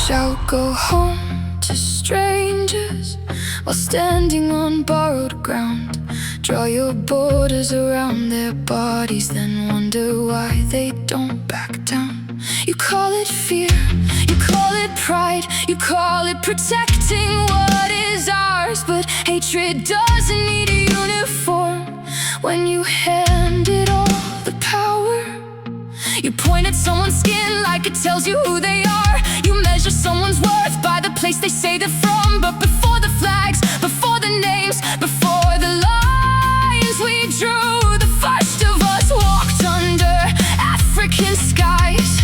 shall go home to strangers while standing on borrowed ground. Draw your borders around their bodies, then wonder why they don't back down. You call it fear, you call it pride, you call it protecting what is ours. But hatred doesn't need a uniform when you hand it all the power. You point at someone's skin like it tells you who they are. You measure someone's worth by the place they say they're from. But before the flags, before the names, before the lines we drew, the first of us walked under African skies.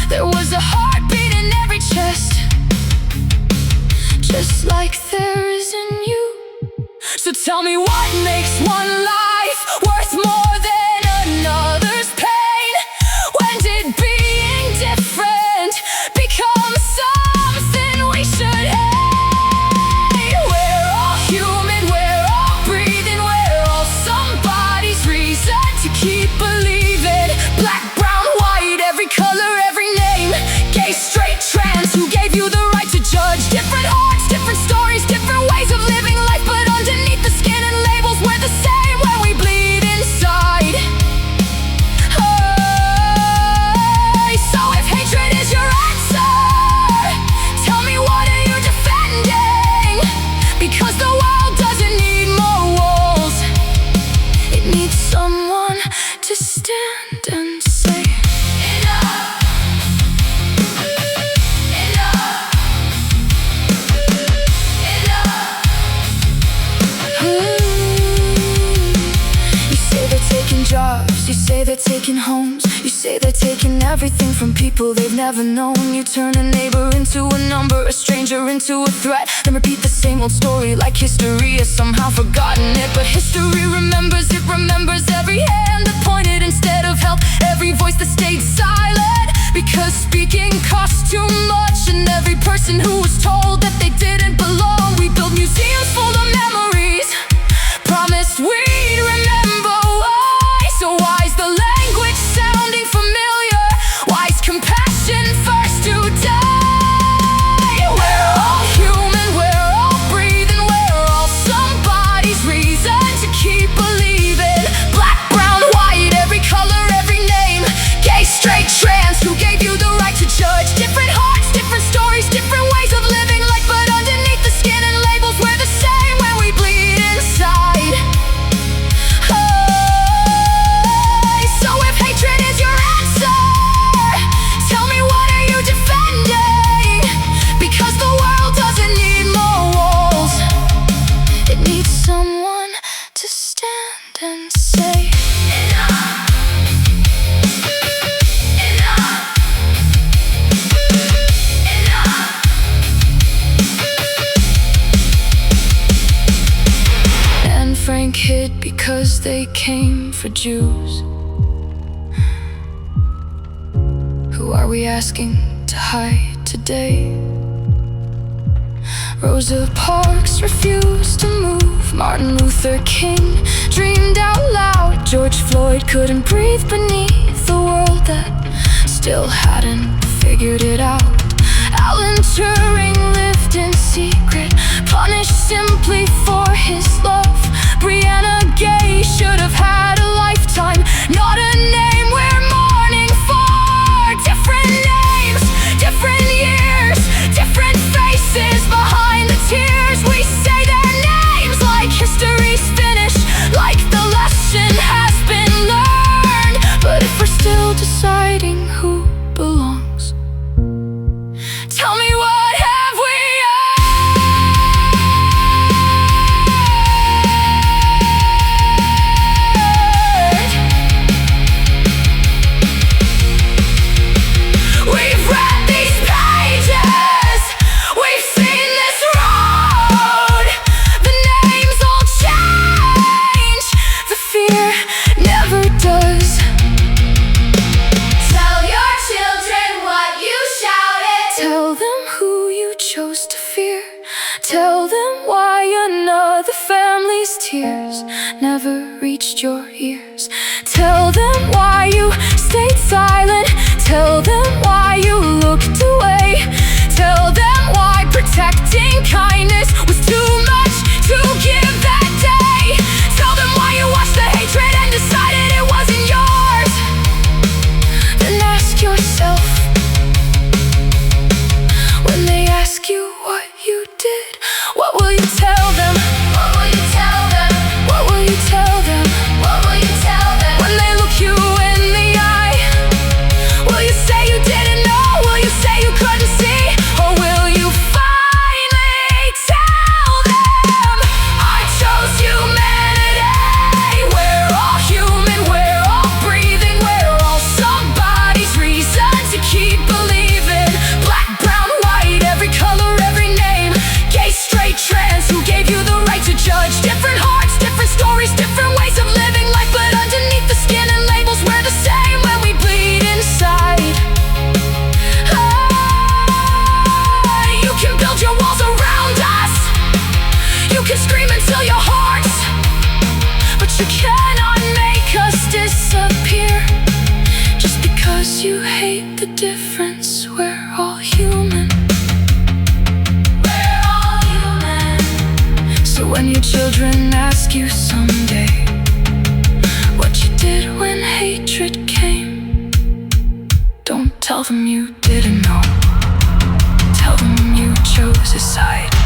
There was a heartbeat in every chest, just like there is in you. So tell me, what makes one life worth more than another's pain? When did being different become something we should hate? We're all human, we're all breathing, we're all somebody's reason to keep believing. Black, brown, white, every color, every name. Gay, straight, trans, who gave you the right to judge? Different hearts, different stories, different ways of living life, but underneath the skin and labels we're the same when we bleed inside. So if hatred is your answer, tell me, what are you defending? Because the world doesn't need more walls, it needs someone to stand and say enough, enough, enough. You say they're taking jobs, you say they're taking homes, you say they're taking everything from people they've never known. You turn a neighbor into a number, a stranger into a threat, then repeat the same old story like history has somehow forgotten it. But history remembers, it remembers every hand that pointed instead of help, every voice that stayed silent because speaking cost too much, and every person who was told that they didn't belong. We built museums full of memories, promised we'd remember why. So why's the language sounding familiar? Why's compassion first to die? We're all human, we're all breathing, we're all somebody's reason to keep believing. Black, brown, white, every color, every name. Gay, straight, trans, who gave you the right to judge? Different hearts, different stories, different ways of living life, but underneath the skin and labels we're the same when we bleed inside. So if hatred is your answer, tell me, what are you defending? Because the world doesn't need more walls, it needs someone to stand and say enough, enough, enough. Anne Frank hid because they came for Jews. Who are we asking to hide today? Rosa Parks refused to move. Martin Luther King dreamed out loud. George Floyd couldn't breathe beneath the world that still hadn't figured it out. Alan Turing lived in secret, punished simply for his love. Brianna Gay should have had a lifetime, not a name we're mourning for. Different names, different years, different faces behind the tears. We say their names like history's finished, like the lesson has been learned. But if we're still deciding who belongs, tell me, what have we earned? We've read these pages, we've seen this road. The names all change, the fear never does. Tell your children what you shouted. Tell them who you chose to fear. Tell them why another family's tears never reached your ears. Tell them why you stayed silent. Tell them why you looked away. because you hate the difference. We're all human. We're all human. So when your children ask you someday what you did when hatred came, don't tell them you didn't know. Tell them you chose a side.